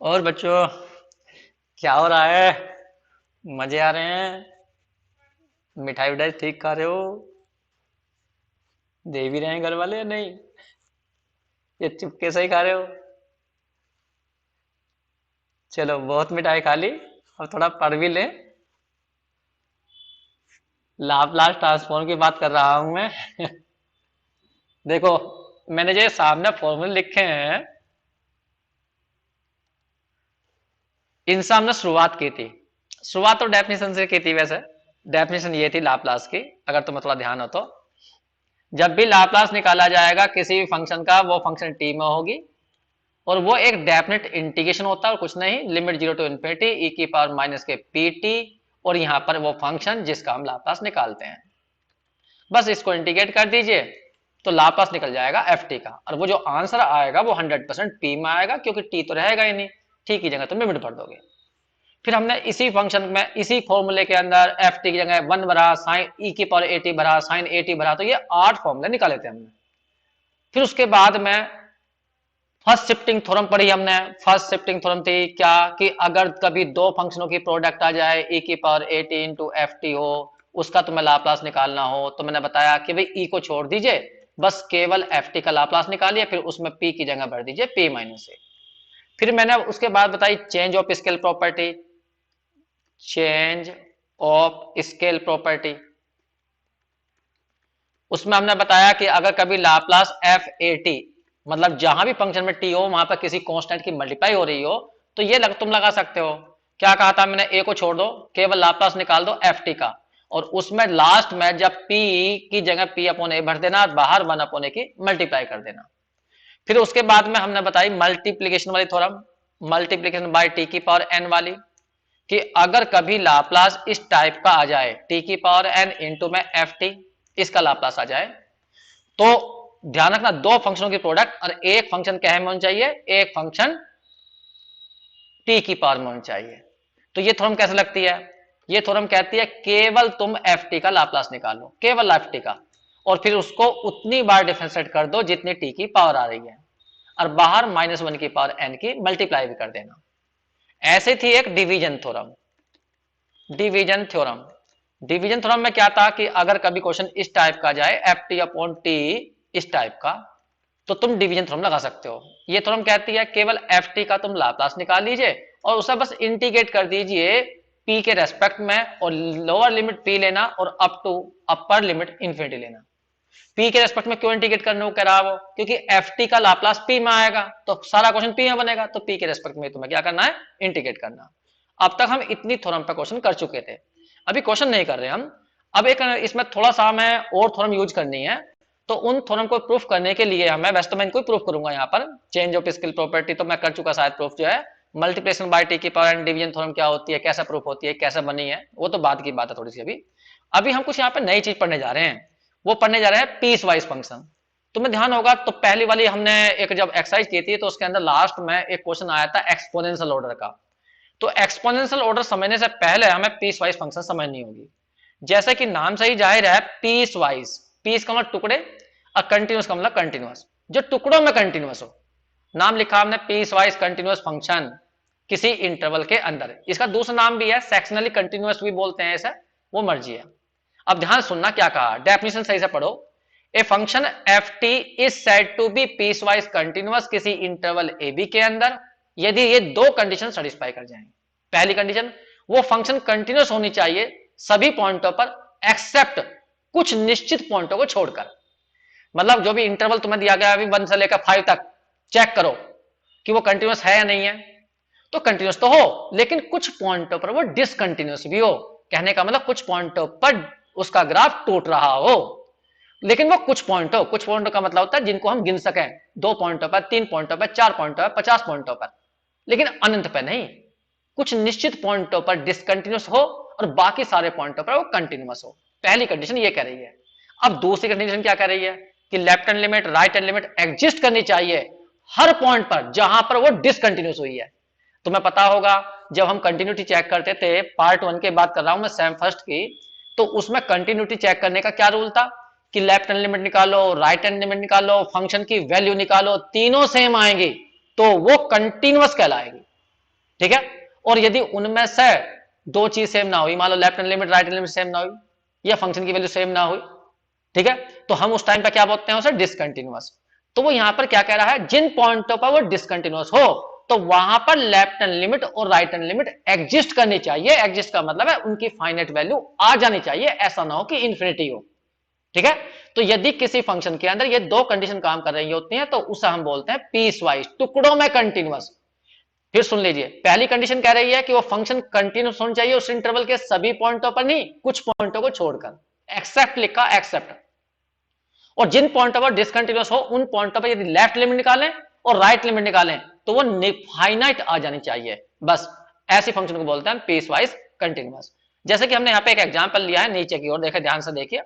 और बच्चों, क्या हो रहा है? मजे आ रहे हैं? मिठाई विठाई ठीक खा रहे हो? दे भी रहे हैं घर वाले या नहीं? ये चुपके से ही खा रहे हो? चलो, बहुत मिठाई खा ली। अब थोड़ा पढ़ भी ले। लाप्लास ट्रांसफॉर्म की बात कर रहा हूं मैं। देखो, मैंने जो सामने फॉर्मूले लिखे हैं, इनसे हमने शुरुआत की थी। शुरुआत तो डेफिनेशन से की थी वैसे। डेफिनेशन ये थी लाप्लास की, अगर तुम्हें थोड़ा ध्यान हो तो। जब भी लाप्लास निकाला जाएगा किसी भी फंक्शन का, वो फंक्शन टी में होगी, और वो एक डेफिनेट इंटीग्रेशन होता है और कुछ नहीं, लिमिट जीरो टू इन्फिनिटी ई की पावर माइनस के पीटी। और यहाँ पर वो फंक्शन जिसका हम लाप्लास निकालते हैं, बस इसको इंटीग्रेट कर दीजिए तो लाप्लास निकल जाएगा एफ टी का। और वो जो आंसर आएगा वो 100% पी में आएगा, क्योंकि टी तो रहेगा ही नहीं। टी की जगह तुम लिमिट भर दोगे। फिर हमने इसी फंक्शन में, इसी फॉर्मूले के अंदर एफ टी की जगह 1 भरा, साइन ई की पावर ए टी भरा, साइन ए टी भरा, तो ये 8 फॉर्मूले निकाले थे हमने। फिर उसके बाद में फर्स्ट शिफ्टिंग थ्योरम पढ़ी हमने। फर्स्ट शिफ्टिंग थ्योरम थी क्या, कि अगर कभी दो फंक्शनों की प्रोडक्ट आ जाए e की power A T into F T हो, उसका तुम्हें लाप्लास निकालना हो, तो मैंने बताया कि भाई e को छोड़ दीजिए, बस केवल एफ टी का लाप्लास निकालिए, फिर उसमें p की जगह भर दीजिए p माइनस ए। फिर मैंने उसके बाद बताई change of scale property. Change of scale property, उसमें हमने बताया कि अगर कभी लाप्लास एफ ए टी, मतलब जहां भी फंक्शन में टी हो वहां पर किसी कांस्टेंट की मल्टीप्लाई हो रही हो, तो ये तुम लगा सकते हो। क्या कहा था मैंने? ए को छोड़ दो, केवल लाप्लास निकाल दो एफ टी का, और उसमें लास्ट में जब पी की जगह पी अपॉन ए भर देना, बाहर वन अपॉन ए की मल्टीप्लाई कर देना। फिर उसके बाद में हमने बताई मल्टीप्लीकेशन वाली थ्योरम, मल्टीप्लीकेशन बाय टी की पावर एन वाली, कि अगर कभी लाप्लास इस टाइप का आ जाए, टी की पावर एन इंटू में एफ टी, इसका लाप्लास आ जाए, तो ध्यान रखना दो फंक्शनों की प्रोडक्ट, और एक फंक्शन क्या है में होना चाहिए, एक फंक्शन टी की पावर में होना चाहिए। तो ये थ्योरम कैसे लगती है? ये थ्योरम कहती है केवल तुम एफ टी का लाप्लास निकालो, केवल एफ टी का, और फिर उसको उतनी बार डिफरेंशिएट कर दो जितनी टी की पावर आ रही है, और बाहर -1 की पावर एन की मल्टीप्लाई भी कर देना। ऐसे थी एक division theorem. Division theorem, division theorem में क्या था कि अगर कभी क्वेश्चन इस टाइप का जाए, एफ टी अपॉन टी इस टाइप का, तो तुम डिवीजन थ्योरम लगा सकते हो। ये थ्योरम कहती है केवल एफ टी का तुम लाप्लास निकाल लीजिए और उसे बस इंटीग्रेट कर दीजिए पी के रेस्पेक्ट में, और लोअर लिमिट पी लेना और up to upper limit infinity लेना। पी के रेस्पेक्ट में क्यों इंटीग्रेट करने को कह रहा है वो? क्योंकि एफ टी का लाप्लास पी में आएगा, तो सारा क्वेश्चन पी में बनेगा, तो पी के रेस्पेक्ट में तुम्हें क्या करना है? इंटीग्रेट करना। अब तक हम इतनी थ्योरम पे क्वेश्चन कर चुके थे, अभी क्वेश्चन नहीं कर रहे हम। अब एक इसमें थोड़ा सा हमें और थ्योरम यूज करनी है। तो उन थ्योरम को प्रूफ करने के लिए हमें, वैसे तो मैं इनको प्रूफ करूंगा यहाँ पर, चेंज ऑफ स्केल प्रॉपर्टी तो मैं कर चुका शायद प्रूफ जो है। मल्टीप्लिकेशन बाय टी की पावर एन डिवीजन थ्योरम क्या होती है, कैसे प्रूफ होती है, कैसे बनी है, वो तो बाद की बात है थोड़ी सी। अभी अभी हम कुछ यहाँ पे नई चीज पढ़ने जा रहे हैं। वो पढ़ने जा रहे हैं पीस वाइज फंक्शन। तुम्हें ध्यान होगा तो पहली वाली हमने एक जब एक्सरसाइज की थी, तो उसके अंदर लास्ट में एक क्वेश्चन आया था एक्सपोनेंशियल ऑर्डर का। तो एक्सपोनेंशियल ऑर्डर समझने से पहले हमें पीस वाइज फंक्शन समझनी होगी। जैसे कि नाम से ही जाहिर है, पीस वाइज, पीस का मतलब टुकड़े, और कंटिन्यूस का मतलब कंटिन्यूस, जो टुकड़ों में कंटिन्यूस हो। नाम लिखा हमने पीस वाइज कंटिन्यूस फंक्शन किसी इंटरवल के अंदर। इसका दूसरा नाम भी है सेक्शनली कंटिन्यूस भी बोलते हैं, ऐसा वो मर्जी है। अब ध्यान सुनना क्या कहा, डेफिनेशन सही से पढ़ो। A function f t is said to be piecewise continuous किसी इंटरवल ए बी के अंदर, यदि ये दो कंडीशन सेटिस्फाई कर जाएंगे। पहली कंडीशन, वो फंक्शन कंटिन्यूस होनी चाहिए सभी पॉइंटों पर एक्सेप्ट कुछ निश्चित पॉइंटों को छोड़कर। मतलब जो भी इंटरवल तुम्हें दिया गया अभी 1 से लेकर 5 तक, चेक करो कि वो कंटिन्यूस है या नहीं है। तो कंटिन्यूस तो हो, लेकिन कुछ पॉइंटों पर वो डिसकंटिन्यूस भी हो। कहने का मतलब कुछ पॉइंटों पर उसका ग्राफ टूट रहा हो, लेकिन वो कुछ पॉइंट हो। कुछ पॉइंटों का मतलब होता है जिनको हम गिन सकें, 2 पॉइंटों पर, 3 पॉइंटों पर, 4 पॉइंटों पर, 50 पॉइंटों पर, लेकिन अनंत पर नहीं। कुछ निश्चित पॉइंटों पर डिसकंटिन्यूस हो और बाकी सारे पॉइंटों पर वो कंटिन्यूस हो। पहली कंडीशन ये कह रही है। अब दूसरी कंडीशन क्या कह रही है, कि left hand limit right hand limit exist करनी चाहिए हर पॉइंट पर जहां पर वो डिसकंटिन्यूस हुई है। तुम्हें पता होगा जब हम कंटिन्यूटी चेक करते थे, पार्ट 1 की बात कर रहा हूं मैं, सेम फर्स्ट की, तो उसमें कंटिन्यूटी चेक करने का क्या रूल था, कि लेफ्ट हैंड लिमिट निकालो, राइट हैंड लिमिट निकालो, फंक्शन की वैल्यू निकालो, तीनों सेम आएंगी तो वो कंटिन्यूअस कहलाएगी। ठीक है। और यदि उनमें से दो चीज सेम ना हुई, मान लो left hand limit right hand limit same ना हुई या फंक्शन की वैल्यू सेम ना हुई, ठीक है, तो हम उस टाइम पे क्या बोलते हैं उसे, डिसकंटिन्यूअस। तो वो यहां पर क्या कह रहा है, जिन पॉइंटों पर वो डिसकंटिन्यूअस हो तो वहां पर लेफ्ट हैंड लिमिट और राइट हैंड लिमिट एग्जिस्ट करनी चाहिए। एग्जिस्ट का मतलब है उनकी फाइनाइट वैल्यू आ जानी चाहिए, ऐसा ना हो कि इंफिनिटी हो, ठीक है। तो यदि किसी फंक्शन के अंदर ये दो कंडीशन काम कर रही होती हैं तो उसे हम बोलते हैं पीस वाइज, टुकड़ों में कंटिन्यूअस। फिर सुन लीजिए, पहली कंडीशन कह रही है कि वो फंक्शन कंटिन्यूअस होना चाहिए उस इंटरवल के सभी पॉइंटों पर नहीं, कुछ पॉइंटों को छोड़कर। एक्सेप्ट लिखा, एक्सेप्ट। और जिन पॉइंटों पर डिसकंटिन्यूअस हो उन पॉइंटों पर यदि लेफ्ट लिमिट निकालें और राइट लिमिट निकालें तो वो फाइनाइट आ जानी चाहिए, बस। ऐसी फंक्शन को बोलते हैं पीस वाइज कंटिन्यूअस। जैसे कि हमने यहां पे एक एग्जांपल लिया है, नीचे की ओर देखे, ध्यान से देखिए।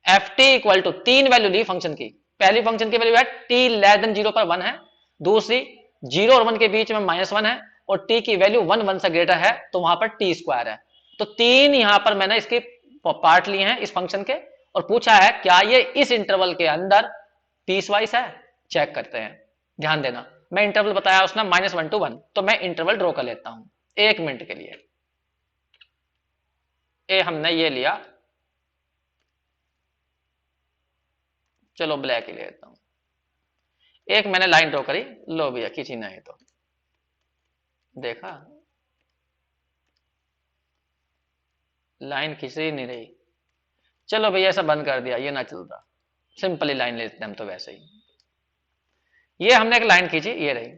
एफ टी इक्वल टू, तीन वैल्यू ली फंक्शन की। पहली फंक्शन की वैल्यू है टी लेस देन जीरो पर 1 है, दूसरी जीरो और 1 के बीच में -1 है, और टी की वैल्यू 1 से ग्रेटर है तो वहां पर टी स्क्वायर है। तो तीन यहां पर मैंने इसके पार्ट लिए हैं इस फंक्शन के, और पूछा है क्या ये इस इंटरवल के अंदर पीस वाइज है। चेक करते हैं, ध्यान देना। मैं इंटरवल बताया उसने -1 to 1, तो मैं इंटरवल ड्रॉ कर लेता हूं 1 मिनट के लिए। ए हमने ये लिया, चलो ब्लैक ही ले लेता हूं। एक मैंने लाइन ड्रॉ करी, लो भैया खींची नहीं तो देखा, लाइन खींच ही नहीं रही। चलो भैया ऐसा बंद कर दिया, ये ना चल रहा, सिंपली लाइन लेते हैं हम तो वैसे ही। ये हमने एक लाइन खींची, ये रही,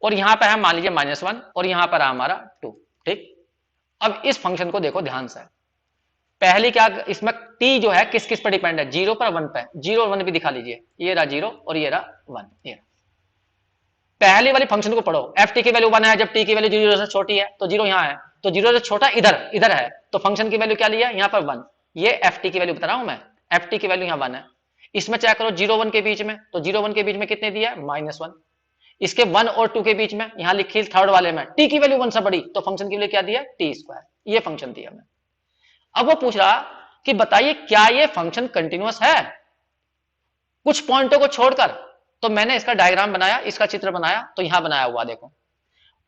और यहां पर है मान लीजिए -1 और यहां पर है हमारा 2, ठीक। अब इस फंक्शन को देखो ध्यान से, पहली क्या इसमें टी जो है किस किस पर डिपेंड है, 0 पर 1 पे। 0 और 1 भी दिखा लीजिए, ये रहा 0 और ये रहा 1। ये पहली वाली फंक्शन को पढ़ो, एफ टी की वैल्यू 1 है, जब टी की वैल्यू 0 से छोटी है तो 0 यहां है, तो 0 से छोटा इधर इधर है, तो फंक्शन की वैल्यू क्या लिया यहां पर 1। ये एफ टी की वैल्यू बता रहा हूं मैं, एफ टी की वैल्यू यहां 1 है। इसमें चेक करो 0 1 के बीच में, तो 0 1 के बीच में कितने दिया, -1। इसके 1 और 2 के बीच में, यहां लिखी थर्ड वाले में टी की वैल्यू 1 से बड़ी, तो फंक्शन की वैल्यू क्या दिया, टी स्क्वायर। ये फंक्शन दिया मैं। अब वो पूछ रहा कि बताइए क्या ये फंक्शन कंटिन्यूअस है कुछ पॉइंटों को छोड़कर। तो मैंने इसका डायग्राम बनाया, इसका चित्र बनाया, तो यहां बनाया हुआ देखो,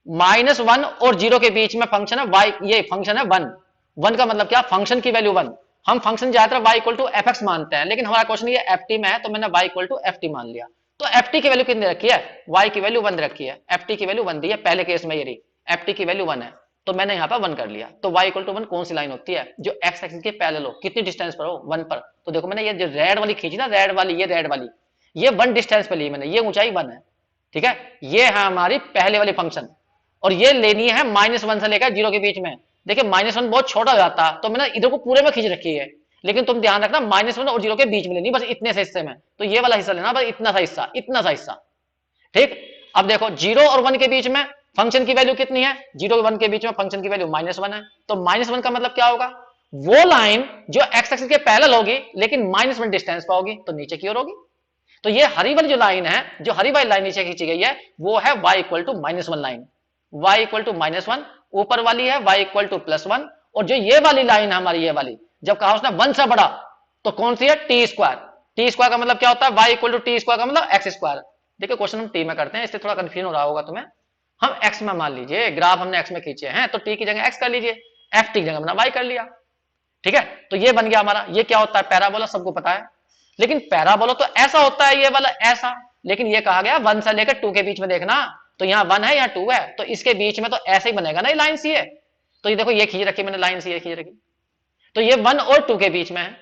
-1 और 0 के बीच में फंक्शन है y, ये फंक्शन है 1। 1 का मतलब क्या, फंक्शन की वैल्यू 1। हम फंक्शन ज्यादातर y equal to f x मानते हैं, लेकिन हमारा क्वेश्चन ये एफ टी में है तो मैंने y equal to f t मान लिया। तो एफ टी की वैल्यू कितनी रखी है, y की वैल्यू 1 रखी है, एफ टी की वैल्यू 1 दी है, पहले केस में ये रही, एफ टी की वैल्यू 1 है, तो मैंने यहां पर 1 कर लिया। तो y इक्वल टू 1 कौन सी लाइन होती है, जो x एक्सिस के पैरेलल हो, कितनी डिस्टेंस पर हो, 1 पर। तो देखो मैंने ये जो रेड वाली खींची ना, रेड वाली, ये रेड वाली, ये 1 डिस्टेंस पे ली मैंने, ये ऊंचाई 1 है, ठीक है। ये है हमारी पहले वाली फंक्शन, और ये लेनी है -1 से लेकर 0 के बीच में। देखिए -1 बहुत छोटा हो जाता, तो मैंने इधर को पूरे में खींच रखी है, लेकिन तुम ध्यान रखना -1 और 0 के बीच में लेनी, बस इतने से हिस्से में, तो ये वाला हिस्सा लेना, बस इतना सा हिस्सा, इतना सा हिस्सा, ठीक। अब देखो 0 और 1 के बीच में फंक्शन की वैल्यू कितनी है, 0 और 1 के बीच में फंक्शन की वैल्यू -1 है, तो -1 का मतलब क्या होगा, वो लाइन जो x एक्सिस के पैरेलल होगी लेकिन -1 डिस्टेंस पर होगी, तो नीचे की ओर होगी। तो ये हरी वाली जो लाइन है, जो हरी वाली लाइन नीचे खींची गई है, वो है y equal to -1 line, y equal to -1, ऊपर वाली है y इक्वल टू +1, और जो ये वाली लाइन है हमारी, ये वाली जब कहा उसने 1 से बड़ा, तो कौन सी है, टी स्क्वायर। टी स्क्वायर का मतलब क्या होता है, y equal to t square का मतलब एक्स स्क्वायर। देखिए क्वेश्चन हम टी में करते हैं, इसलिए थोड़ा कंफ्यूजन हो रहा होगा तुम्हें। हम x में मान लीजिए, ग्राफ हमने x में खींचे हैं, तो t की जगह x कर लीजिए, f की जगह हमने y कर लिया, ठीक है। तो ये बन गया हमारा, ये क्या होता है, पैराबोला, सबको पता है। लेकिन पैराबोला तो ऐसा होता है, ये वाला ऐसा, लेकिन ये कहा गया 1 से लेकर 2 के बीच में देखना, तो यहाँ 1 है यहाँ 2 है, तो इसके बीच में तो ऐसे ही बनेगा ना ये लाइन सी है। तो ये देखो ये खींच रखी मैंने लाइन सी, खींच रखी, तो ये 1 और 2 के बीच में है।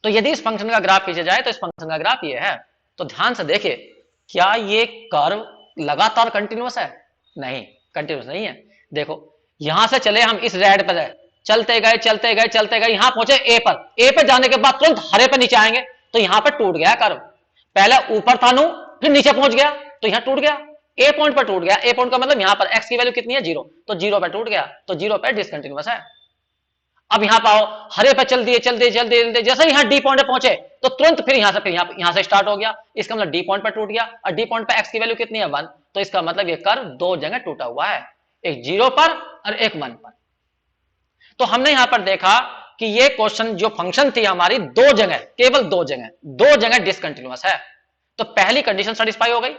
तो यदि इस फंक्शन का ग्राफ खींचा जाए तो इस फंक्शन का ग्राफ ये है। तो ध्यान से देखिए, क्या ये कर्व लगातार कंटिन्यूअस है, नहीं, कंटिन्यूअस नहीं है। देखो यहां से चले हम इस रेड पर, चलते गए चलते गए चलते गए, यहां पहुंचे ए पर, ए पे जाने के बाद तुरंत हरे पे नीचे आएंगे, तो यहां पर टूट गया कर्व। पहले ऊपर था नु, फिर नीचे पहुंच गया, तो यहां टूट गया, ए पॉइंट पर टूट गया। ए पॉइंट का मतलब यहां पर एक्स की वैल्यू कितनी है, 0, तो 0 पे टूट गया, तो 0 पे डिसकंटिन्यूअस है। अब यहां पाओ, हरे पे चल दिए चल दिए चल दिए, जैसे ही यहां डी पॉइंट पे पहुंचे तो तुरंत फिर यहां से, फिर यहां से स्टार्ट हो गया, इसका मतलब डी पॉइंट पर टूट गया, और डी पॉइंट पे एक्स की वैल्यू कितनी है, 1, तो इसका मतलब ये कर्व 2 जगह टूटा हुआ है, एक 0 पर और एक 1 पर। तो हमने यहां पर देखा कि ये क्वेश्चन जो फंक्शन थी हमारी, 2 जगह, केवल 2 जगह डिसकंटिन्यूअस है। तो पहली कंडीशन सेटिस्फाई हो गई,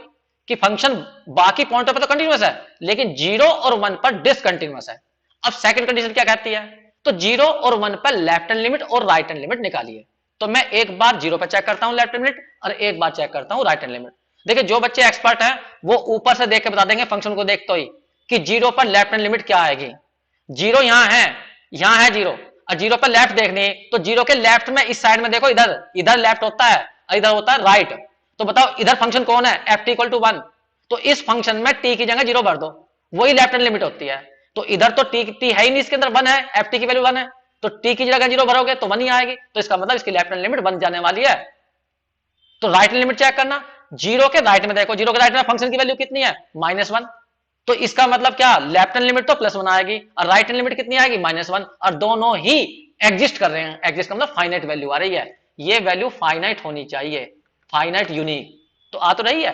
कि फंक्शन बाकी पॉइंटों पर तो कंटिन्यूअस है लेकिन 0 और 1 पर डिसकंटिन्यूअस है। अब सेकंड कंडीशन क्या कहती है, तो 0 और 1 पर लेफ्ट हैंड लिमिट और राइट हैंड लिमिट निकालिए। तो मैं एक बार 0 पर चेक करता हूं लेफ्ट हैंड लिमिट और एक बार चेक करता हूं राइट हैंड लिमिट। देखिए जो बच्चे एक्सपर्ट हैं वो ऊपर से देख के बता देंगे फंक्शन को देखते ही कि 0 पर लेफ्ट हैंड लिमिट क्या आएगी। 0 यहां है 0 और 0 पर लेफ्ट देखनी है तो 0 के लेफ्ट में इस साइड में देखो, इधर लेफ्ट होता है और इधर होता है राइट। तो बताओ इधर फंक्शन कौन है, एफ टी इक्वल टू 1। तो इस फंक्शन में टी की जगह 0 भर दो, वही लेफ्ट हैंड लिमिट होती है। तो इधर तो टी है ही नहीं, इसके अंदर 1 है, एफ टी की वैल्यू 1 है, तो टी की जगह 0 भरोगे तो 1 ही आएगी। तो इसका मतलब इसकी लेफ्ट हैंड लिमिट 1 जाने वाली है। तो राइट हैंड लिमिट चेक करना, 0 के राइट में देखो, 0 के राइट में फंक्शन की वैल्यू कितनी है, -1। तो इसका मतलब क्या, लेफ्ट हैंड लिमिट तो +1 आएगी और राइट हैंड लिमिट कितनी आएगी, -1। और दोनों ही एग्जिस्ट कर रहे हैं। एग्जिस्ट का मतलब फाइनाइट वैल्यू आ रही है। ये वैल्यू फाइनाइट होनी चाहिए, फाइनाइट यूनिक तो आ तो रही है,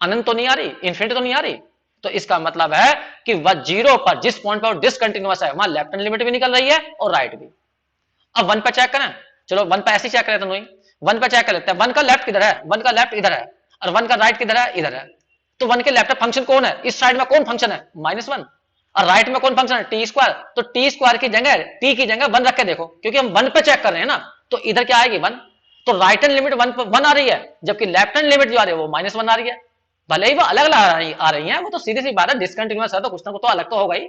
अनंत तो नहीं आ रही, इन्फिनिटी तो नहीं आ रही। तो इसका मतलब है कि वह 0 पर जिस पॉइंट पर डिसकंटिन्यूअस है वहां लेफ्ट हैंड लिमिट भी निकल रही है और राइट भी। अब 1 पर चेक करें, चलो 1 पर ऐसे चेक करें तो नहीं, 1 पर चेक कर लेते हैं। 1 का लेफ्ट किधर है, 1 का लेफ्ट इधर है और 1 का राइट किधर है, इधर है। तो 1 के लेफ्ट फंक्शन कौन है, इस साइड में कौन फंक्शन है, -1 और राइट में कौन फंक्शन है, टी स्क्वायर। तो टी स्क्वायर की जगह टी की जगह 1 रख के देखो, क्योंकि हम 1 पे चेक कर रहे हैं ना। तो इधर क्या आएगी 1। तो राइट हैंड लिमिट 1 आ रही है जबकि लेफ्ट हैंड लिमिट जो आ रही है वो -1 आ रही है। भले ही वो अलग अलग आ रही है, वो तो सीधी सी बात है, डिसकंटिन्यूअस है तो कुछ ना कुछ तो अलग तो होगा ही,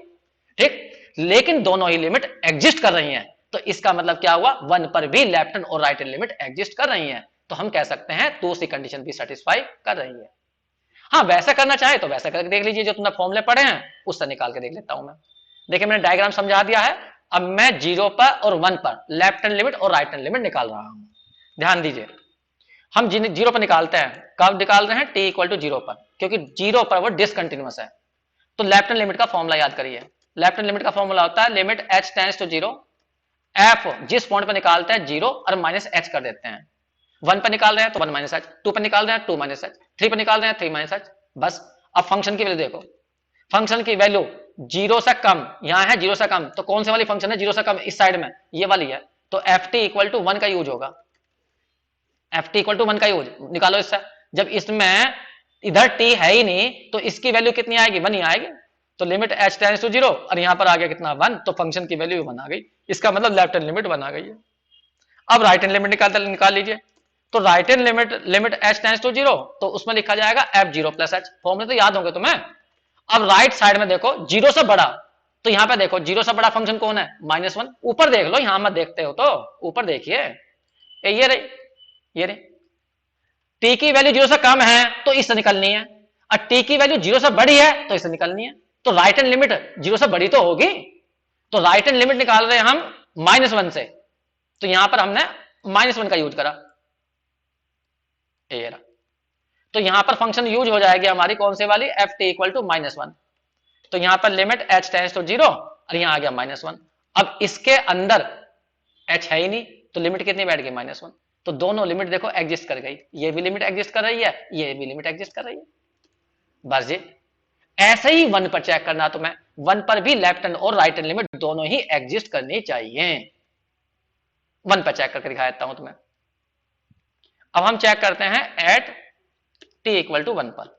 ठीक। लेकिन दोनों ही लिमिट एग्जिस्ट कर रही हैं। तो इसका मतलब क्या हुआ, 1 पर भी लेफ्ट हैंड और राइट हैंड लिमिट एग्जिस्ट कर रही हैं। तो हम कह सकते हैं दूसरी कंडीशन भी सेटिस्फाई कर रही है। हाँ वैसा करना चाहे तो वैसा करके देख लीजिए, जो तुमने फॉर्मूले पढ़े हैं उससे निकाल के देख लेता हूं मैं। देखिए मैंने डायग्राम समझा दिया है। अब मैं 0 पर और 1 पर लेफ्ट हैंड लिमिट और राइट हैंड लिमिट निकाल रहा हूं। ध्यान दीजिए, हम 0 पर निकालते हैं, कब निकाल रहे हैं, t इक्वल टू 0 पर, क्योंकि 0 पर वो डिसकंटिन्यूअस है। तो लेफ्ट हैंड लिमिट का फॉर्मूला याद करिए। लेफ्ट हैंड लिमिट का फॉर्मूला होता है limit h tends to 0, f जिस पॉइंट पर निकालते हैं 0 और -h कर देते हैं। 1 पर निकाल रहे हैं तो 1 -h, 2 पर निकाल रहे हैं 2 -h, 3 पर निकाल रहे हैं 3 -h। बस अब फंक्शन की वैल्यू देखो, फंक्शन की वैल्यू 0 से कम, यहां है 0 से कम, तो कौन से वाली फंक्शन है 0 से कम, इस साइड में ये वाली है। तो एफ टी इक्वल टू 1 का यूज होगा, एफ टी इक्वल टू 1 का यूज निकालो इससे। जब इसमें इधर टी है ही नहीं तो इसकी वैल्यू कितनी आएगी, 1 ही आएगी। तो लिमिट h टेंड्स टू 0 और यहां पर आ गया कितना 1, तो फंक्शन की वैल्यू 1 आ गई। इसका मतलब लेफ्ट हैंड लिमिट 1 आ गई है। अब राइट हैंड लिमिट निकाल लीजिए। तो right hand limit h tends to 0, तो उसमें लिखा जाएगा f0 प्लस h। फॉर्मूले तो याद होंगे तुम्हें। अब राइट साइड में देखो 0 से बड़ा, तो यहां पे देखो 0 से बड़ा फंक्शन कौन है, -1। ऊपर देख लो, यहां मत देखते हो तो ऊपर देखिए, ये रही टी की वैल्यू 0 से कम है तो इससे निकलनी है और टी की वैल्यू 0 से बड़ी है तो इससे निकलनी है। तो राइट हैंड लिमिट 0 से बड़ी तो होगी। तो राइट हैंड लिमिट निकाल रहे हैं हम -1 से, तो यहां पर हमने -1 का यूज करा, ये रहा। तो यहां पर फंक्शन यूज हो जाएगी हमारी कौन से वाली, एफ टी इक्वल टू -1। तो यहां पर लिमिट h टेंड्स टू 0 और यहां आ गया -1। अब इसके अंदर h है ही नहीं तो लिमिट कितनी बैठ गई, -1। तो दोनों लिमिट देखो एग्जिस्ट कर गई, ये भी लिमिट एग्जिस्ट कर रही है, ये भी लिमिट एग्जिस्ट कर रही है। बस जी, ऐसे ही 1 पर चेक करना तुम्हें, 1 पर भी लेफ्ट हैंड और राइट हैंड लिमिट दोनों ही एग्जिस्ट करनी चाहिए। 1 पर चेक करके दिखा देता हूं तुम्हें। अब हम चेक करते हैं एट t इक्वल टू 1 पर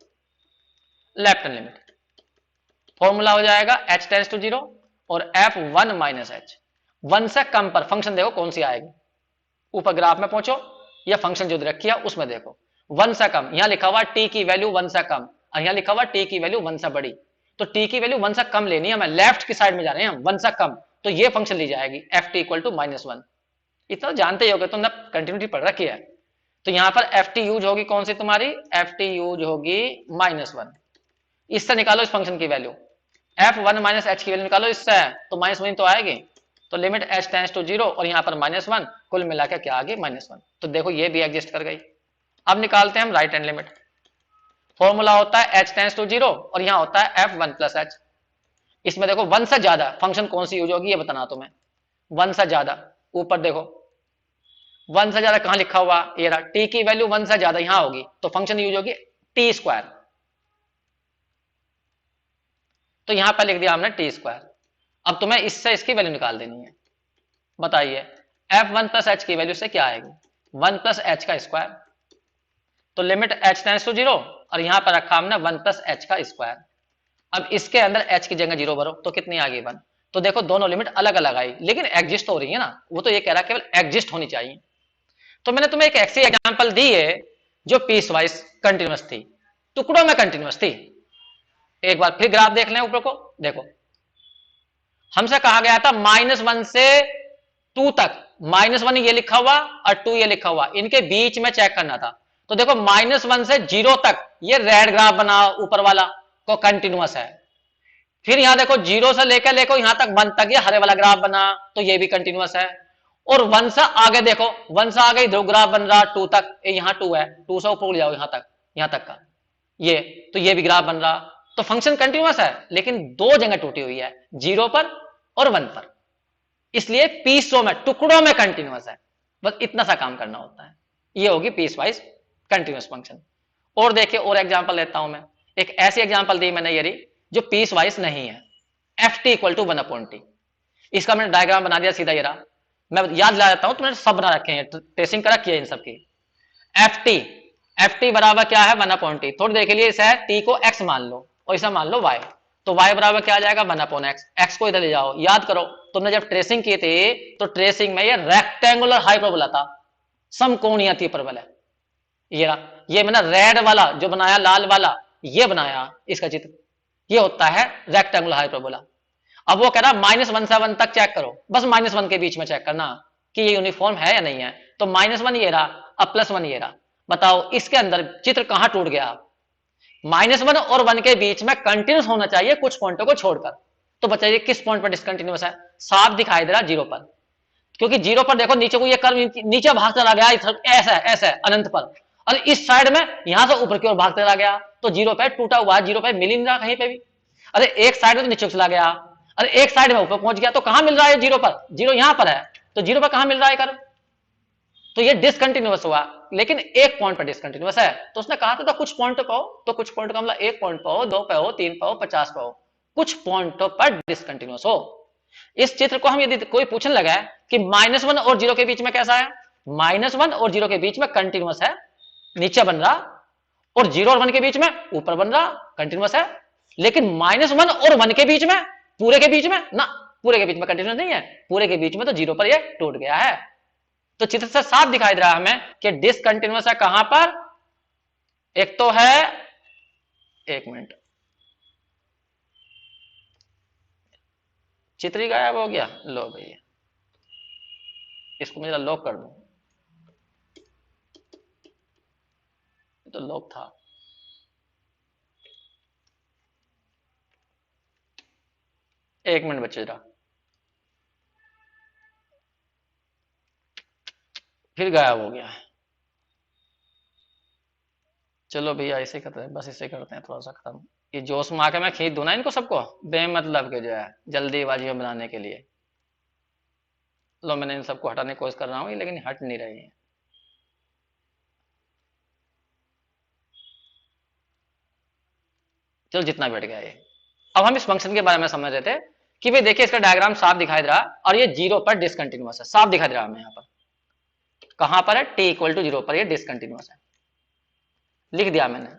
लेफ्ट हैंड लिमिट। फॉर्मूला हो जाएगा h टेंड्स टू 0 और f1 -h। 1 से कम पर फंक्शन देखो कौन सी आएगी, ऊपर ग्राफ में पहुंचो या फंक्शन जो रखी है उसमें देखो, 1 से कम, यहां लिखा हुआ t की वैल्यू 1 से कम और यहां लिखा हुआ t की वैल्यू 1 से बड़ी। तो t की वैल्यू 1 से कम लेनी है, हमें लेफ्ट की साइड में जा रहे हैं हम, 1 से कम, तो ये फंक्शन ली जाएगी एफ टी इक्वल टू -1। इतना जानते ही होगे, तुमने कंटिन्यूटी पढ़ रखी है। तो यहां पर एफ टी यूज होगी कौन सी तुम्हारी, एफ टी यूज होगी -1। इससे निकालो इस फंक्शन की वैल्यू, f1 -h की वैल्यू निकालो इससे, तो -1 तो आएगी। तो लिमिट h टेंड्स टू 0 और यहां पर -1, कुल मिलाकर क्या आ गई, -1। तो देखो ये भी एग्जिस्ट कर गई। अब निकालते हैं हम राइट हैंड लिमिट। फॉर्मूला होता है h टेंड्स टू 0 और यहां होता है f1 प्लस h। इसमें देखो 1 से ज्यादा फंक्शन कौन सी यूज होगी ये बताना तुम्हें। 1 से ज्यादा, ऊपर देखो 1 से ज्यादा कहां लिखा हुआ, ये रहा, t की वैल्यू 1 से ज्यादा यहां होगी तो फंक्शन यूज होगी टी स्क्वायर। तो यहां पर लिख दिया हमने टी स्क्वायर। अब तुम्हें इससे इसकी वैल्यू निकाल देनी है। बताइए f1 प्लस h की वैल्यू से क्या आएगी, 1 प्लस h का स्क्वायर। तो लिमिट h टेंड्स टू 0 और यहां पर रखा हमने 1 प्लस एच का स्क्वायर। अब इसके अंदर एच की जगह 0 भरो तो कितनी आ गई 1। तो देखो दोनों लिमिट अलग अलग आई, लेकिन एग्जिस्ट हो रही है ना, वो तो ये कह रहा है केवल एग्जिस्ट होनी चाहिए। तो मैंने तुम्हें एक ऐसी एग्जांपल दी है जो पीस वाइज कंटिन्यूअस थी, टुकड़ों में कंटिन्यूअस थी। एक बार फिर ग्राफ देख लें ऊपर को, देखो हमसे कहा गया था -1 से 2 तक, -1 ये लिखा हुआ और 2 ये लिखा हुआ, इनके बीच में चेक करना था। तो देखो -1 से 0 तक ये रेड ग्राफ बना ऊपर वाला को कंटिन्यूअस है। फिर यहां देखो 0 से लेकर लेको यहां तक 1 तक ये हरे वाला ग्राफ बना, तो ये भी कंटिन्यूअस है। और 1 से आगे देखो, 1 से आगे इधर ग्राफ बन रहा 2 तक, यहां 2 है, 2 से ऊपर जाओ यहां तक का ये, तो ये भी ग्राफ बन रहा। तो फंक्शन कंटिन्यूअस है, लेकिन दो जगह टूटी हुई है, 0 पर और 1 पर, इसलिए पीसों में टुकड़ों में कंटिन्यूअस है। बस इतना सा काम करना होता है, ये होगी पीस वाइज कंटिन्यूअस फंक्शन। और देखिए और एग्जांपल लेता हूं मैं, एक ऐसी एग्जांपल दी मैंने ये जो पीस वाइज नहीं है, F t equal to 1/t। इसका मैंने डायग्राम बना दिया सीधा, ये रहा, मैं याद ला देता हूं, तुमने सब बना रखे हैं, ट्रेसिंग कर रखी है इन सबकी। एफ टी बराबर क्या है 1/t। थोड़ी देर के लिए इसे टी को एक्स मान लो और इसे मान लो वाई, तो y बराबर क्या आ जाएगा 1/x। एक्स को इधर ले जाओ, याद करो तुमने जब ट्रेसिंग की थी तो ट्रेसिंग में ये रेक्टेंगुलर हाइपरबोला था, समकोणीय थी परबल है। ये मैंने रेड वाला जो बनाया, लाल वाला ये बनाया, इसका चित्र ये होता है रेक्टेंगुलर हाइपरबोला। अब वो कह रहा -1 से 1 तक चेक करो, बस -1 के बीच में चेक करना कि ये यूनिफॉर्म है या नहीं है। तो -1 ये रहा, अब +1 ये रहा। बताओ इसके अंदर चित्र कहां टूट गया? -1 और 1 के बीच में कंटिन्यूस होना चाहिए कुछ पॉइंटों को छोड़कर। तो बताइए किस पॉइंट पर डिसकंटिन्यूस है? साफ दिखाई दे रहा 0 पर, क्योंकि 0 पर देखो नीचे को ये कर्व नीचे भाग चला गया, ऐसा ऐसा अनंत पर, और इस साइड में यहां से ऊपर की ओर भागते चला गया, तो 0 पे टूटा हुआ है, 0 पे मिल ही नहीं रहा कहीं पे भी। अरे एक साइड में तो नीचे चला गया, अरे एक साइड में ऊपर पहुंच गया, तो कहां मिल रहा है 0 पर? 0 यहां पर है, तो 0 पर कहां मिल रहा है कर्व? तो ये डिसकंटिन्यूअस हुआ, लेकिन एक पॉइंट पर डिसकंटिन्यूअस है। तो उसने कहा था कुछ पॉइंट पे हो, तो कुछ पॉइंट का मतलब 1 पॉइंट पे हो, 2 पे हो, 3 पे हो, 50 पे हो, कुछ पॉइंटों पर डिसकंटिन्यूअस हो। इस चित्र को हम यदि कोई पूछने लगा है कि -1 और 0 के बीच में कैसा है, -1 और 0 के बीच में कंटिन्यूअस है, नीचे बन रहा, और 0 और 1 के बीच में ऊपर बन रहा, कंटिन्यूअस है। लेकिन -1 और 1 के बीच में, पूरे के बीच में ना, पूरे के बीच में कंटिन्यूअस नहीं है, पूरे के बीच में तो 0 पर ये टूट गया है। तो चित्र से साफ दिखाई दे रहा है हमें कि डिसकंटिन्यूअस है कहां पर? एक तो है, एक मिनट, चित्र ही गायब हो गया, लो भैया इसको मुझे लॉक कर दो, तो लॉक था। एक मिनट बचे रहा, फिर गायब हो गया। चलो भैया ऐसे करते हैं, बस इसे करते हैं थोड़ा सा खत्म। ये जोश में आके मैं खींच दूं ना इनको सबको बेमतलब के, जो है जल्दीबाजी में बनाने के लिए। लो मैंने इन सबको हटाने की कोशिश कर रहा हूं, लेकिन हट नहीं रही है। चलो जितना बैठ गया ये। अब हम इस फंक्शन के बारे में समझ रहे थे कि भाई देखिए इसका डायग्राम साफ दिखाई दे रहा, और ये 0 पर डिसकंटिन्यूअस है, साफ दिखाई दे रहा हमें यहाँ पर। कहां पर है? t इक्वल टू 0 पर ये डिसकंटिन्यूअस है, लिख दिया मैंने,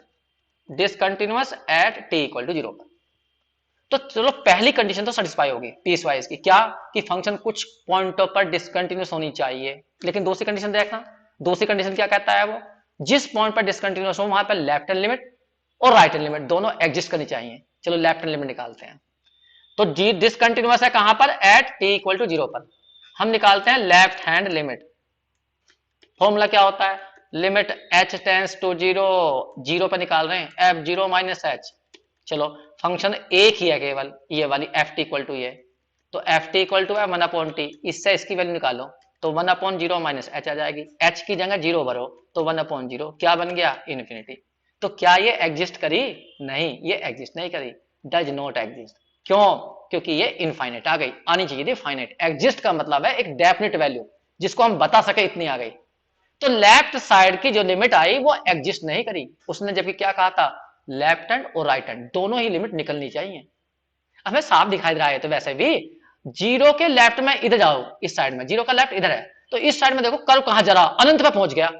discontinuous at t equal to 0 पर। तो चलो पहली कंडीशन तो सेटिस्फाई होगी पीस वाइज की, क्या कि फंक्शन कुछ पॉइंटों पर डिसकंटिन्यूअस होनी चाहिए। लेकिन दूसरी कंडीशन देखना, दूसरी कंडीशन क्या कहता है वो, जिस पॉइंट पर डिसकंटिन्यूअस हो वहां पर लेफ्ट हैंड लिमिट और राइट हैंड लिमिट दोनों एग्जिस्ट करनी चाहिए। चलो लेफ्ट हैंड लिमिट निकालते हैं। तो जी डिसकंटिन्यूअस है कहां पर? एट t इक्वल टू 0 पर। हम निकालते हैं लेफ्ट हैंड लिमिट। फॉर्मूला क्या होता है? लिमिट h टेंस टू 0, 0 पर निकाल रहे हैं, f0 माइनस h। चलो फंक्शन एक ही है केवल, ये वाली ft इक्वल टू ये, तो ft इक्वल टू है 1/t, इससे इसकी वैल्यू निकालो तो 1/0 माइनस h आ जाएगी, h की जगह 0 भरो तो 1/0 क्या बन गया? इन्फिनिटी। तो क्या ये एग्जिस्ट करी? नहीं, ये एग्जिस्ट नहीं करी, डज नॉट एग्जिस्ट। क्यों? क्योंकि ये इनफाइनाइट आ गई, आनी चाहिए थी फाइनाइट। एग्जिस्ट का मतलब है एक डेफिनेट वैल्यू जिसको हम बता सके इतनी आ गई। तो लेफ्ट साइड की जो लिमिट आई वो एग्जिस्ट नहीं करी, उसने जबकि क्या कहा था, लेफ्ट हैंड और राइट हैंड दोनों ही लिमिट निकलनी चाहिए। हमें साफ दिखाई दे रहा है, तो वैसे भी 0 के लेफ्ट में इधर जाओ, इस साइड में 0 का लेफ्ट इधर है, तो इस साइड में देखो कर्व कहां जा रहा, अनंत पे पहुंच गया।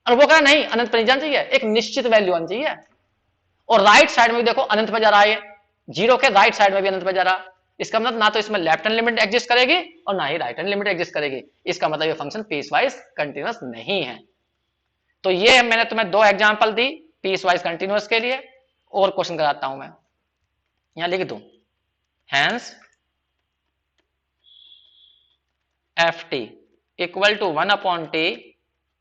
और वो कह नहीं अनंत पर नहीं जाना चाहिए, एक निश्चित वैल्यू आनी चाहिए। और राइट साइड में भी देखो अनंत पर जा रहा है, जीरो के राइट साइड में भी अनंत पर जा रहा। इसका मतलब ना तो इसमें लेफ्ट हैंड लिमिट एग्जिस्ट करेगी और ना ही राइट हैंड लिमिट एग्जिस्ट करेगी। इसका मतलब ये फंक्शन पीस वाइज कंटिन्यूअस नहीं है। तो ये मैंने तुम्हें दो एग्जांपल दी पीस वाइज कंटिन्यूअस के लिए। और क्वेश्चन कराता हूं मैं, यहां लिख दूं, hence f t equal to 1/t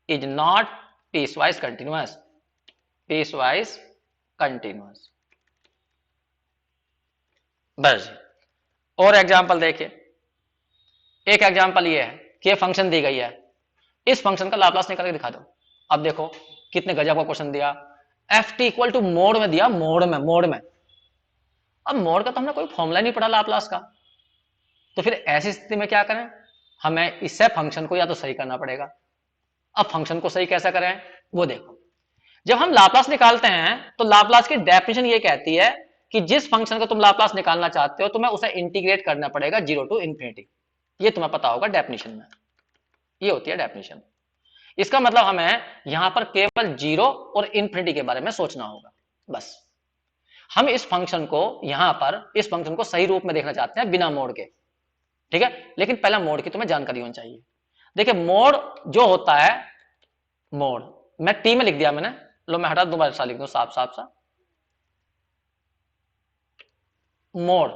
is not piecewise continuous, piecewise continuous. बस और एग्जांपल देखिए, एक एग्जांपल ये है कि फंक्शन दी गई है, इस फंक्शन का लाप्लास निकाल के दिखा दो। अब देखो कितने गजब का क्वेश्चन दिया, f t equal to mod में दिया, मोड में। अब मोड का तो हमने कोई फॉर्मूला नहीं पढ़ा लाप्लास का, तो फिर ऐसी स्थिति में क्या करें, हमें इससे फंक्शन को या तो सही करना पड़ेगा। अब फंक्शन को सही कैसा करें वो देखो। जब हम लाप्लास निकालते हैं तो लाप्लास की डेफिनेशन ये कहती है कि जिस फंक्शन का तुम लाप्लास निकालना चाहते हो तुम्हें उसे इंटीग्रेट करना पड़ेगा 0 टू इन्फिनिटी। ये तुम्हें पता होगा डेफिनेशन में, ये होती है डेफिनेशन। इसका मतलब हमें यहां पर केवल 0 और इन्फिनिटी के बारे में सोचना होगा बस। हम इस फंक्शन को यहां पर इस फंक्शन को सही रूप में देखना चाहते हैं बिना मोड के, ठीक है। लेकिन पहला मोड की तुम्हें जानकारी होनी चाहिए। देखिए मोड जो होता है, मोड मैं टी में लिख दिया मैंने, लो मैं हटा दोबारा सा लिख दूं, साफ साफ सा। मोड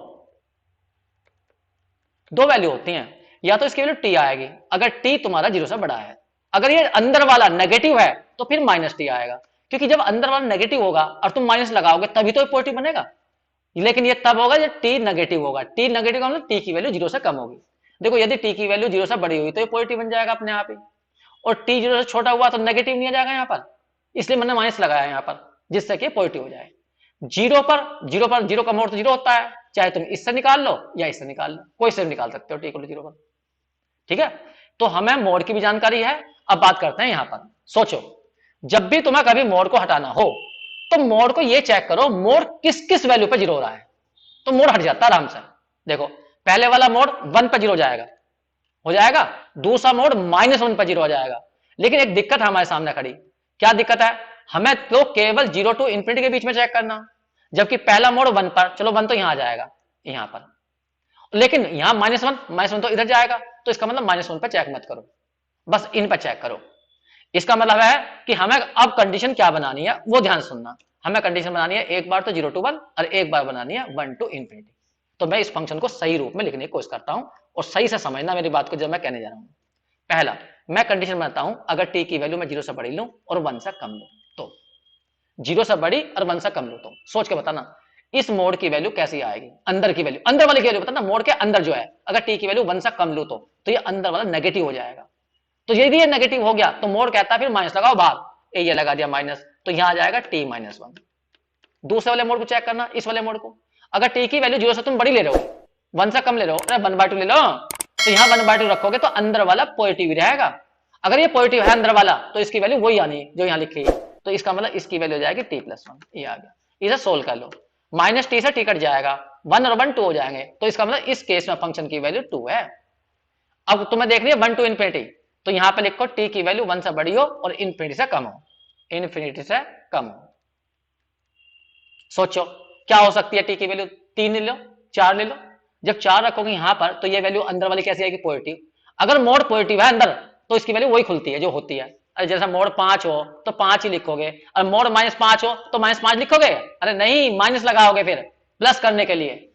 दो वैल्यू होती हैं, या तो इसकी वैल्यू टी आएगी अगर टी तुम्हारा 0 से बड़ा है, अगर ये अंदर वाला नेगेटिव है तो फिर माइनस टी आएगा, क्योंकि जब अंदर वाला नेगेटिव होगा और तुम माइनस लगाओगे तभी तो पॉजिटिव बनेगा। लेकिन ये तब होगा जब टी नेगेटिव होगा, टी नेगेटिव का मतलब टी की वैल्यू 0 से कम होगी। देखो यदि टी की वैल्यू 0 से बड़ी हुई तो ये पॉजिटिव बन जाएगा अपने आप ही, और टी 0 से छोटा हुआ तो नेगेटिव नहीं आ जाएगा यहाँ पर, इसलिए मैंने माइनस लगाया यहाँ पर जिससे कि पॉजिटिव हो जाए। 0 का मोड तो 0 होता है, चाहे तुम इससे निकाल लो या इससे निकाल लो, कोई से भी निकाल सकते हो टी इक्वल टू 0 पर, ठीक है। तो हमें मोड की भी जानकारी है। अब बात करते हैं यहां पर, सोचो जब भी तुम्हें कभी मोड को हटाना हो तो मोड को ये चेक करो मोड किस किस वैल्यू पर 0 हो रहा है, तो मोड हट जाता है आराम से। देखो पहले वाला मोड 1 पर 0 हो जाएगा, दूसरा मोड -1 पर 0 हो जाएगा। लेकिन एक दिक्कत हमारे सामने खड़ी, क्या दिक्कत है, हमें तो केवल 0 टू इन्फिनिटी के बीच में चेक करना, जबकि पहला मोड 1 पर, चलो 1 तो यहां आ जाएगा यहां पर, लेकिन यहां -1 तो इधर जाएगा, तो इसका मतलब -1 पर चेक मत करो, बस इन पर चेक करो। इसका मतलब है कि हमें अब कंडीशन क्या बनानी है वो ध्यान सुनना। हमें कंडीशन बनानी है एक बार तो 0 टू 1 और एक बार बनानी है 1 टू इन्फिनिटी। तो मैं इस फंक्शन को सही रूप में लिखने की कोशिश करता हूं और सही से समझना मेरी बात को जब मैं कहने जा रहा हूं। पहला मैं कंडीशन बनाता हूं, अगर टी की वैल्यू मैं 0 से बड़ी लूं और 1 से कम लूं तो, 0 से बड़ी और 1 से कम लूं तो सोच के बताना इस मोड की वैल्यू कैसी आएगी, अंदर की वैल्यू, अंदर वाली की वैल्यू बताना, मोड के अंदर जो है अगर टी की वैल्यू 1 से कम लूं तो ये अंदर वाला नेगेटिव हो जाएगा। तो यदि ये नेगेटिव हो गया तो मोड कहता है फिर माइनस लगाओ बाहर, ये लगा दिया माइनस, तो यहां आ जाएगा टी -1। दूसरे वाले मोड को चेक करना, इस वाले मोड को, अगर टी की वैल्यू 0 से तुम बड़ी ले रहे हो, 1 से कम ले रहे हो, अरे 1/2 ले लो, तो यहां 1/2 रखोगे तो अंदर वाला पॉजिटिव ही रहेगा। अगर ये पॉजिटिव है अंदर वाला तो इसकी वैल्यू वही आनी जो यहां लिखी है, तो इसका मतलब इसकी वैल्यू हो जाएगी t+1, ये आ गया। इसे सोल्व कर लो, -t से t कट जाएगा, 1 और 1 2 हो जाएंगे, तो इसका मतलब इस केस में फंक्शन की वैल्यू 2 है। अब तुम्हें देख रही है 1 टू इन्फिनिटी, तो यहां पे लिखो t की वैल्यू 1 से बड़ी हो और इन्फिनिटी से कम हो, इन्फिनिटी से कम हो। सोचो क्या हो सकती है, t की वैल्यू 3 ले लो, 4 ले लो, जब 4 रखोगे यहां पर तो ये वैल्यू अंदर वाली कैसी आएगी, पॉजिटिव। अगर मोड पॉजिटिव है अंदर तो इसकी वैल्यू वही खुलती है जो होती है, अरे जैसा मोड 5 हो तो 5 ही लिखोगे, और मोड -5 हो तो -5 लिखोगे, अरे नहीं माइनस लगाओगे फिर प्लस करने के लिए।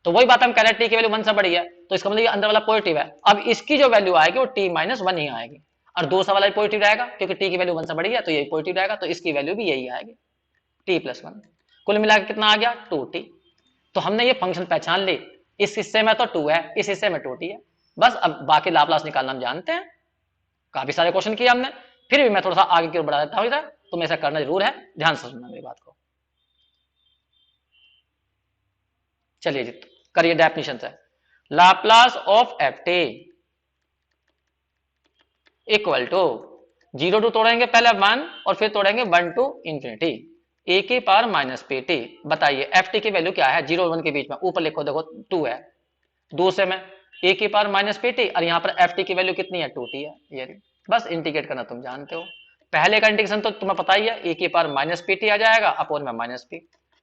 तो वही बात हम कह रहे हैं टी की वैल्यू 1 से बड़ी है तो इसका मतलब ये अंदर वाला पॉजिटिव है, अब इसकी जो वैल्यू आएगी वो t-1 ही आएगी, और दूसरा वाला पॉजिटिव रहेगा क्योंकि टी की वैल्यू 1 से बड़ी है तो ये पॉजिटिव रहेगा, तो इसकी वैल्यू भी यही आएगी t+1। कुल मिलाकर कितना आ गया 2t। तो हमने ये फंक्शन पहचान ली, इस हिस्से में तो 2 है, इस हिस्से में 2t है, बस अब बाकी लाप्लास निकालना हम जानते हैं। काफी सारे क्वेश्चन किए हमने, फिर भी मैं थोड़ा सा आगे की ओर बढ़ा देता हूं इधर, तुम्हें ऐसा करना जरूर है, ध्यान से सुनना मेरी बात को। चलिए जी करिए डेफिनेशन से, Laplace of f t equal to 0 to तोड़ेंगे पहले 1 और फिर तोड़ेंगे 1 टू इन्फिनिटी ए की पावर -pt। बताइए एफ टी की वैल्यू क्या है 0 और 1 के बीच में, ऊपर लिखो देखो 2 है, दूसरे में ए की पावर -pt और यहां पर एफ टी की वैल्यू कितनी है 2t है, ये बस इंटीग्रेट करना तुम जानते हो। पहले का इंटीग्रेशन तो तुम्हें पता ही है, e की पावर माइनस पी टी आ जाएगा अपॉन में माइनस पी,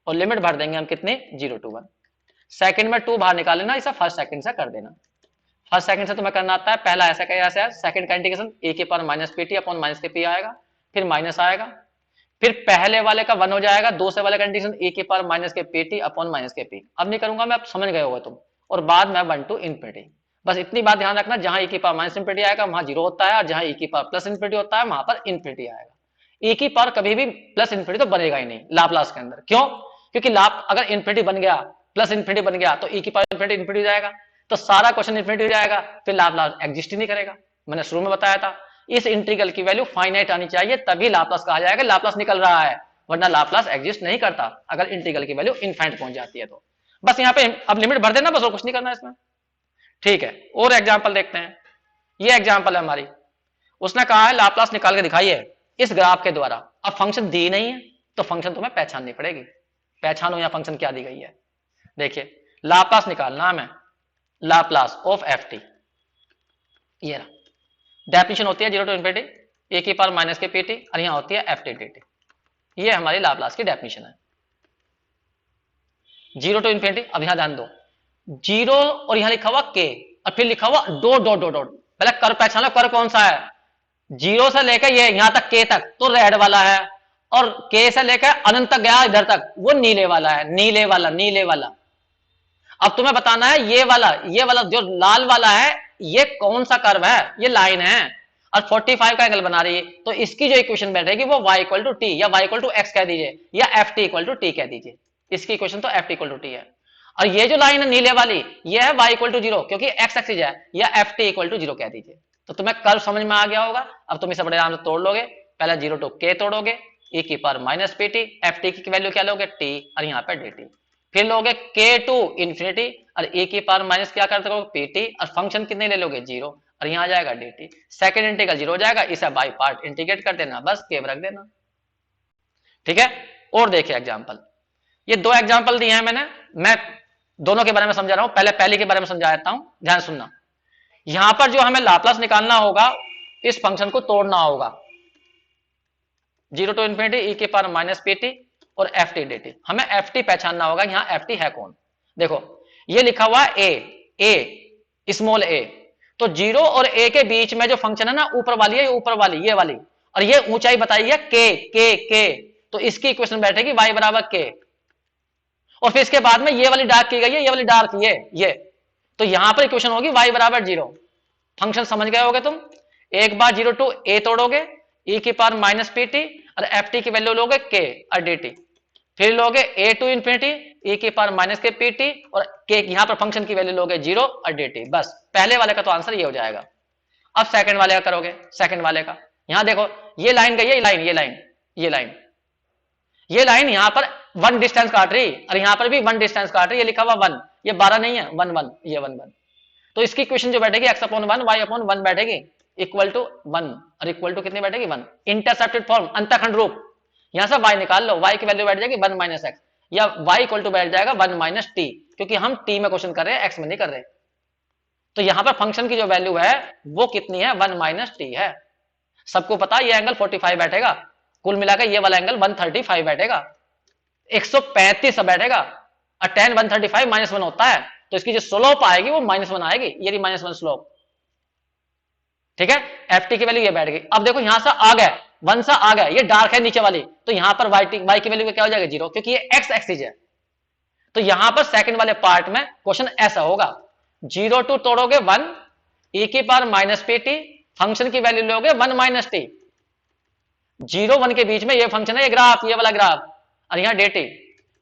और लिमिट भर देंगे हम कितने 0 to 1। सेकंड में 2 बाहर निकाल लेना, इसे फर्स्ट सेकंड से कर देना। फर्स्ट सेकंड से तुम्हें करना आता है, पहला ऐसा कैसे, सेकंड का इंटीग्रेशन e की power minus P T upon minus के पी आएगा, फिर माइनस आएगा, फिर पहले वाले का 1 हो जाएगा, दूसरे वाले का इंटीग्रेशन e की पावर माइनस के पी टी अपॉन माइनस के पी। अब नहीं करूंगा मैं, अब समझ गए होगा तुम। और बाद में 1 to इनफिनिटी। बस इतनी बात ध्यान रखना, जहां e की पावर माइनस इनफिनिटी आएगा वहां 0 होता है, और जहां e की पावर प्लस इनफिनिटी होता है वहां पर इनफिनिटी आएगा। e की पावर कभी भी प्लस इनफिनिटी तो बनेगा ही नहीं लाप्लास के अंदर। क्यों? क्योंकि अगर इनफिनिटी बन गया, प्लस इनफिनिटी बन गया, तो e की पावर इनफिनिटी इनफिनिटी हो जाएगा, तो सारा क्वेश्चन इनफिनिटी हो जाएगा, फिर लाप्लास एग्जिस्ट ही नहीं करेगा। मैंने शुरू में बताया था, इस इंटीग्रल की वैल्यू फाइनाइट आनी चाहिए, तभी लाप्लास कहा जाएगा लाप्लास निकल रहा है, वरना लाप्लास एग्जिस्ट नहीं करता अगर इंटीग्रल की वैल्यू इनफाइनाइट पहुंच जाती है तो। बस यहाँ पे अब लिमिट भर देना, बस और कुछ नहीं करना इसमें। ठीक है, और एग्जांपल देखते हैं। ये एग्जांपल है हमारी, उसने कहा है लाप्लास निकाल के दिखाइए इस ग्राफ के द्वारा। अब फंक्शन दी नहीं है तो फंक्शन तुम्हें पहचाननी पड़ेगी। पहचानो यहाँ फंक्शन क्या दी गई है। देखिए, लाप्लास निकालना हमें, लाप्लास ऑफ एफ टी। ये डेफिनेशन होती है 0 to इनफिनिटी e की पावर माइनस के पीटी, और यहां होती है एफ टी डी टी। ये हमारी लाप्लास की डेफिनेशन है, 0 to इनफिनिटी। अब यहां ध्यान दो, 0 और यहां लिखा हुआ के, और फिर लिखा हुआ डॉट डॉट डॉट डॉट। पहले कर पहचान लो, कर कौन सा है। 0 से लेकर ये यहां तक के तक तो रेड वाला है, और के से लेकर अनंत तक गया इधर तक वो नीले वाला है, नीले वाला, नीले वाला। अब तुम्हें बताना है ये वाला जो लाल वाला है ये कौन सा कर्व है, ये लाइन है और 45 का एंगल बना रही है, तो इसकी जो इक्वेशन बैठेगी वो y इक्वल टू टी या y इक्वल टू एक्स कह दीजिए, या f t equal to t कह दीजिए। इसकी इक्वेशन तो f t equal to t है। और ये जो लाइन है नीले वाली, ये है y इक्वल टू जीरो, क्योंकि एक्स एक्सिस है, या f t equal to zero कह दीजिए। तो तुम्हें कर्व समझ में आ गया होगा। अब तुम इसे बड़े आराम से तोड़ लोगे। पहले 0 to k तोड़ोगे, e की power minus P T, F T की वैल्यू क्या लोगे t, और यहाँ पे डी टी। फिर लोगे k टू इन्फिनिटी, और e की पावर माइनस क्या करते हो pt, और फंक्शन कितने ले लोगे 0, और यहां आ जाएगा dt। सेकंड इंटीग्रल 0 हो जाएगा, इसे बाय पार्ट इंटीग्रेट कर देना, बस केव रख देना। ठीक है, और देखिए एग्जांपल, ये दो एग्जांपल दिए हैं मैंने, मैं दोनों के बारे में समझा रहा हूं। पहले के बारे में समझा देता हूं, ध्यान सुनना। यहां पर जो हमें लाप्लास निकालना होगा, इस फंक्शन को तोड़ना होगा, 0 to इन्फिनिटी e की पावर माइनस pt और एफ टी डी टी। हमें एफ टी पहचानना होगा, यहां एफ टी है कौन। देखो ये लिखा हुआ है ए स्मॉल ए, तो 0 और a के बीच में जो फंक्शन है ना, ऊपर वाली है, ऊपर वाली ये वाली, और ये ऊंचाई बताई है के, तो इसकी इक्वेशन बैठेगी y बराबर के, और फिर इसके बाद में ये वाली डार्क की गई है, ये वाली डार्क ये, तो यहां पर इक्वेशन होगी y बराबर 0। फंक्शन समझ गए होगे तुम। एक बार 0 to a तोड़ोगे, e की पावर माइनस पी टी, और एफ टी की वैल्यू लोगे के और डी टी। फिर लोगे a टू इन्फिनिटी, e की पावर माइनस के पी टी, और के यहां पर फंक्शन की वैल्यू लोगे 0 और डी टी। बस पहले वाले का तो आंसर ये हो जाएगा। अब सेकंड वाले का करोगे, सेकंड वाले का यहां देखो, ये लाइन गई है, ये लाइन यहां पर 1 डिस्टेंस काट रही, और यहां पर भी 1 डिस्टेंस काट रही, ये लिखा हुआ 1, ये 12 नहीं है, 1 ये 1। तो इसकी इक्वेशन जो बैठेगी x अपॉन 1 y अपॉन 1 बैठेगी, इक्वल टू 1, और इक्वल टू कितनी बैठेगी 1। इंटरसेप्टेड फॉर्म, अंतःखंड रूप, यहां से y निकाल लो, y की वैल्यू बैठ जाएगी 1 माइनस एक्स, या y इक्वल टू बैठ जाएगा 1 माइनस टी, क्योंकि हम t में क्वेश्चन कर रहे हैं, x में नहीं कर रहे। तो यहां पर फंक्शन की जो वैल्यू है वो कितनी है, 1 माइनस टी है। सबको पता ये एंगल 45 बैठेगा, कुल मिलाकर ये वाला एंगल 135 बैठेगा, 135 बैठेगा, और tan 135 माइनस 1 होता है, तो इसकी जो स्लोप आएगी वो -1 आएगी, ये रही -1 स्लोप। ठीक है, एफ टी की वैल्यू ये बैठ गई। अब देखो यहां से आ गया, 1 से आ गया, ये डार्क है नीचे वाली, तो यहां पर y की वैल्यू क्या हो जाएगा 0, क्योंकि ये x एक्सिस है। तो यहां पर सेकंड वाले पार्ट में क्वेश्चन ऐसा होगा, 0 to तोड़ोगे 1, e की power minus P T, function की वैल्यू लोगे 1 माइनस टी, 0 1 के बीच में ये फंक्शन है, ये ग्राफ, ये वाला ग्राफ, और यहां dt,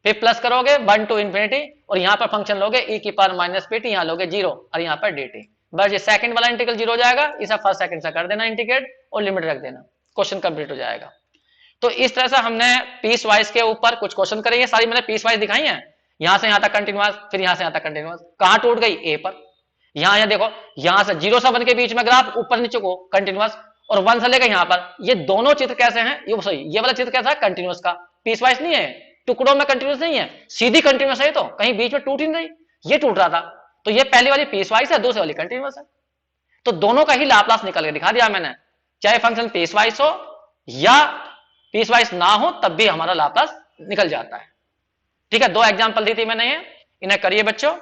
फिर प्लस करोगे 1 to इन्फिनिटी, और यहां पर फंक्शन लोगे e की पावर माइनस पी टी, यहां लोगे 0, और यहां पर dt। बस ये सेकंड वाला इंटीग्रल 0 हो जाएगा, इसे फर्स्ट सेकंड से कर देना इंटीग्रेट, और लिमिट रख देना, क्वेश्चन कंप्लीट हो जाएगा। तो इस तरह से हमने पीस वाइज के ऊपर कुछ क्वेश्चन करेंगे, सारी मैंने पीस वाइज दिखाई है, यहां से यहां तक कंटिन्यूअस, फिर यहां से यहां तक कंटिन्यूअस। कहां टूट गई, ए पर। यहां देखो, यहां से 0 से 1 के बीच में ग्राफ ऊपर नीचे को कंटिन्यूअस, और 1 से लेकर यहां पर, ये दोनों चित्र कैसे हैं, ये सॉरी ये वाला चित्र कैसा है, कंटिन्यूअस का, पीस वाइज नहीं है, टुकड़ों में कंटिन्यूअस नहीं है, सीधी कंटिन्यूअस है, तो कहीं बीच में टूट ही नहीं, ये टूट रहा था। तो ये पहली वाली पीस वाइज है, दूसरी वाली कंटिन्यूअस है, तो दोनों का ही लाप्लास निकल के दिखा दिया मैंने। चाहे फंक्शन पीसवाइज हो या पीसवाइज ना हो, तब भी हमारा लाप्लास निकल जाता है। ठीक है, दो एग्जांपल दी थी मैंने ये, इन्हें करिए बच्चों।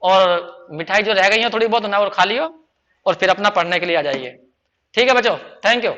और मिठाई जो रह गई है थोड़ी बहुत ना, और खा लियो, और फिर अपना पढ़ने के लिए आ जाइए। ठीक है बच्चों, थैंक यू।